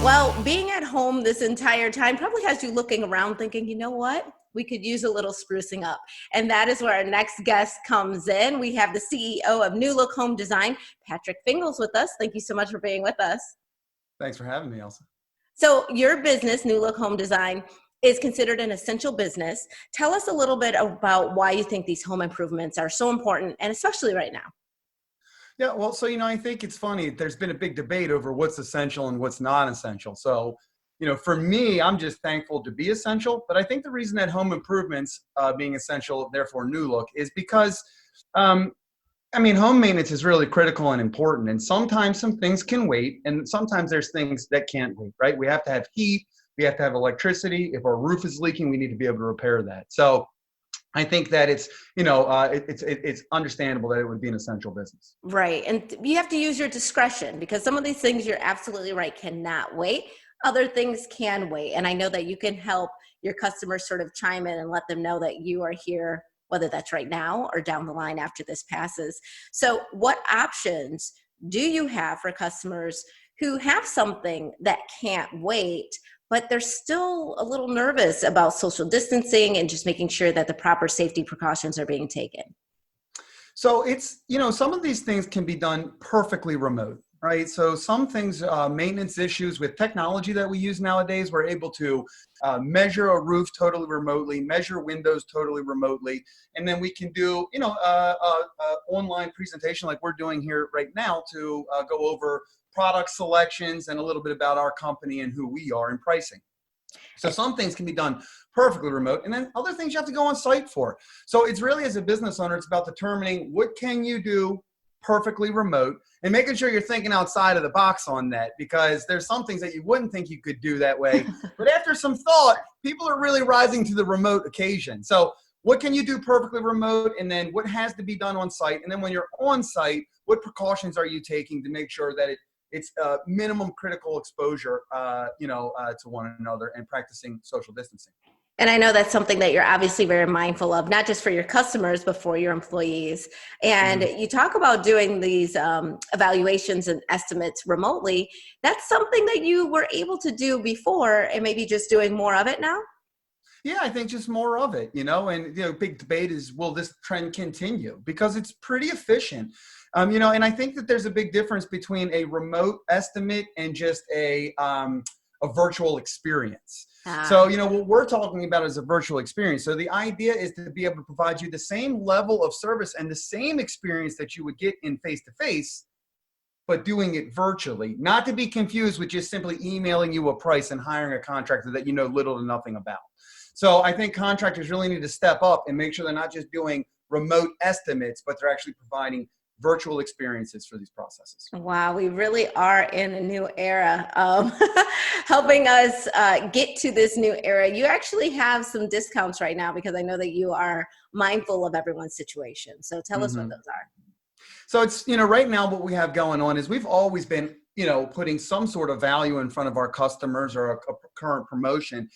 Well, being at home this entire time probably has you looking around thinking, you know what? We could use a little sprucing up. And that is where our next guest comes in. We have the CEO of New Look Home Design, Patrick Fingles, with us. Thank you so much for being with us. Thanks for having me, Elsa. So your business, New Look Home Design, is considered an essential business. Tell us a little bit about why you think these home improvements are so important, and especially right now. Yeah, well, so, I think it's funny. There's been a big debate over what's essential and what's not essential. So, for me, I'm just thankful to be essential. But I think the reason that home improvements being essential, therefore New Look, is because, home maintenance is really critical and important. And sometimes some things can wait. And sometimes there's things that can't wait, right? We have to have heat. We have to have electricity. If our roof is leaking, we need to be able to repair that. So I think that it's, it's understandable that it would be an essential business. Right. And you have to use your discretion because some of these things, you're absolutely right, cannot wait. Other things can wait. And I know that you can help your customers sort of chime in and let them know that you are here, whether that's right now or down the line after this passes. So what options do you have for customers who have something that can't wait, but they're still a little nervous about social distancing and just making sure that the proper safety precautions are being taken? So it's, some of these things can be done perfectly remote, right? So some things, maintenance issues with technology that we use nowadays, we're able to measure a roof totally remotely, measure windows totally remotely, and then we can do, online presentation like we're doing here right now to go over product selections and a little bit about our company and who we are and pricing. So some things can be done perfectly remote, and then other things you have to go on site for. So it's really, as a business owner, it's about determining what can you do perfectly remote and making sure you're thinking outside of the box on that, because there's some things that you wouldn't think you could do that way. But after some thought, people are really rising to the remote occasion. So what can you do perfectly remote, and then what has to be done on site? And then when you're on site, what precautions are you taking to make sure that it's minimum critical exposure, to one another, and practicing social distancing. And I know that's something that you're obviously very mindful of, not just for your customers, but for your employees. And you talk about doing these evaluations and estimates remotely. That's something that you were able to do before, and maybe just doing more of it now? Yeah, I think just more of it, and, big debate is, will this trend continue? Because it's pretty efficient. And I think that there's a big difference between a remote estimate and just a virtual experience. So, what we're talking about is a virtual experience. So the idea is to be able to provide you the same level of service and the same experience that you would get in face-to-face, but doing it virtually, not to be confused with just simply emailing you a price and hiring a contractor that you know little to nothing about. So I think contractors really need to step up and make sure they're not just doing remote estimates, but they're actually providing virtual experiences for these processes. Wow, we really are in a new era, helping us get to this new era. You actually have some discounts right now because I know that you are mindful of everyone's situation. So tell us what those are. So it's, right now what we have going on is we've always been, putting some sort of value in front of our customers or a current promotion.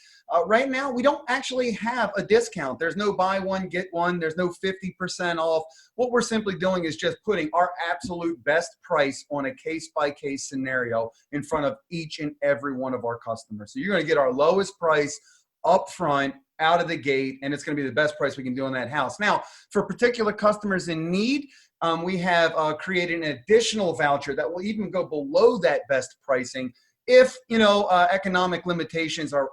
Right now, we don't actually have a discount. There's no buy one, get one. There's no 50% off. What we're simply doing is just putting our absolute best price on a case-by-case scenario in front of each and every one of our customers. So you're going to get our lowest price up front, out of the gate, and it's going to be the best price we can do on that house. Now, for particular customers in need, we have created an additional voucher that will even go below that best pricing if, economic limitations are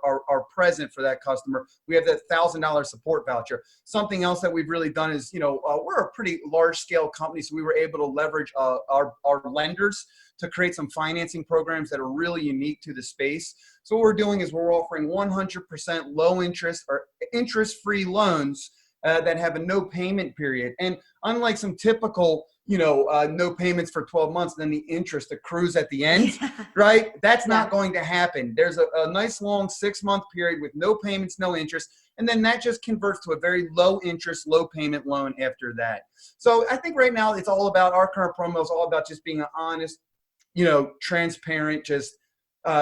present for that customer. We have that $1,000 support voucher. Something else that we've really done is, we're a pretty large scale company, so we were able to leverage our lenders to create some financing programs that are really unique to the space. So what we're doing is we're offering 100% low interest or interest-free loans that have a no payment period. And unlike some typical, no payments for 12 months, then the interest accrues at the end, right? That's not going to happen. There's a nice long 6-month period with no payments, no interest. And then that just converts to a very low interest, low payment loan after that. So I think right now it's all about, our current promo is all about just being an honest, transparent, just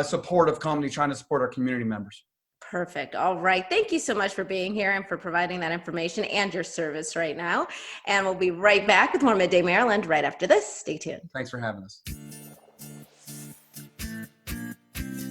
supportive company trying to support our community members. Perfect. All right. Thank you so much for being here and for providing that information and your service right now. And we'll be right back with more Midday Maryland right after this. Stay tuned. Thanks for having us.